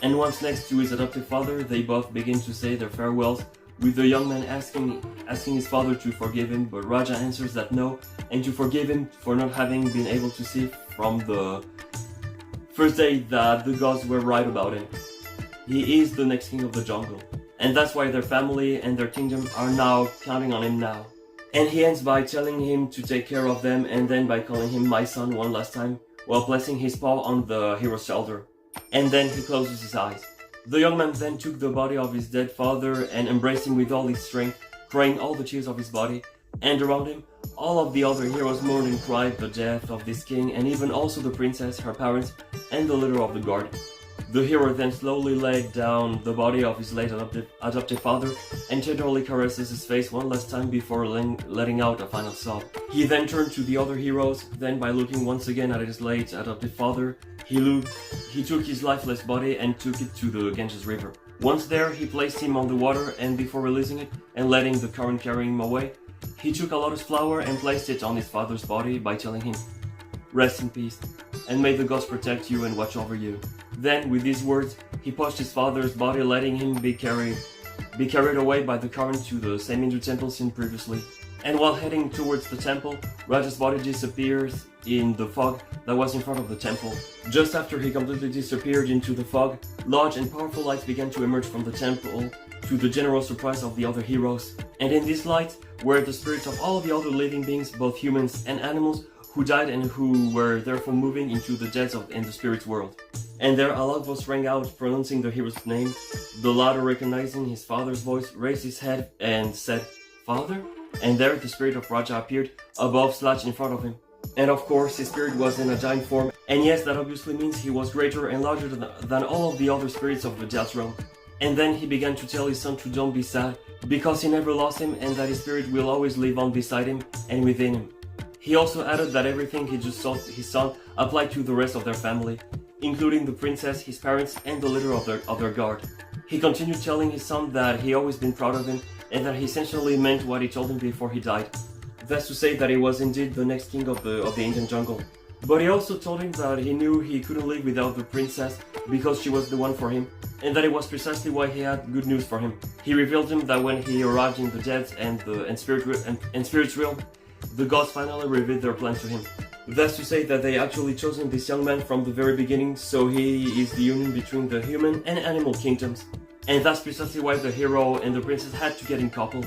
And once next to his adoptive father, they both begin to say their farewells, with the young man asking his father to forgive him, but Raja answers that no, and to forgive him for not having been able to see from the first day that the gods were right about him. He is the next king of the jungle, and that's why their family and their kingdom are now counting on him now. And he ends by telling him to take care of them, and then by calling him my son one last time, while placing his paw on the hero's shoulder. And then he closes his eyes. The young man then took the body of his dead father and embraced him with all his strength, crying all the tears of his body, and around him, all of the other heroes mourned and cried the death of this king, and even also the princess, her parents, and the leader of the guard. The hero then slowly laid down the body of his late adoptive father and tenderly caresses his face one last time before letting out a final sob. He then turned to the other heroes, then by looking once again at his late adoptive father, he took his lifeless body and took it to the Ganges River. Once there, he placed him on the water, and before releasing it and letting the current carry him away, he took a lotus flower and placed it on his father's body by telling him, "Rest in peace, and may the gods protect you and watch over you." Then, with these words, he pushed his father's body, letting him be carried away by the current to the same Hindu temple seen previously. And while heading towards the temple, Raja's body disappears in the fog that was in front of the temple. Just after he completely disappeared into the fog, large and powerful lights began to emerge from the temple, to the general surprise of the other heroes. And in these lights were the spirits of all the other living beings, both humans and animals, who died and who were therefore moving into the deads in the spirit world. And there a loud voice rang out, pronouncing the hero's name. The latter, recognizing his father's voice, raised his head and said, "Father?" And there the spirit of Raja appeared, above / in front of him. And of course, his spirit was in a giant form, and yes, that obviously means he was greater and larger than all of the other spirits of the Death Realm. And then he began to tell his son to don't be sad, because he never lost him and that his spirit will always live on beside him and within him. He also added that everything he just told his son applied to the rest of their family, including the princess, his parents, and the leader of their guard. He continued telling his son that he always been proud of him, and that he essentially meant what he told him before he died. That's to say that he was indeed the next king of the Indian jungle. But he also told him that he knew he couldn't live without the princess because she was the one for him, and that it was precisely why he had good news for him. He revealed him that when he arrived in the dead and spirit's realm, the gods finally revealed their plan to him. That's to say that they actually chosen this young man from the very beginning, so he is the union between the human and animal kingdoms. And that's precisely why the hero and the princess had to get in couple,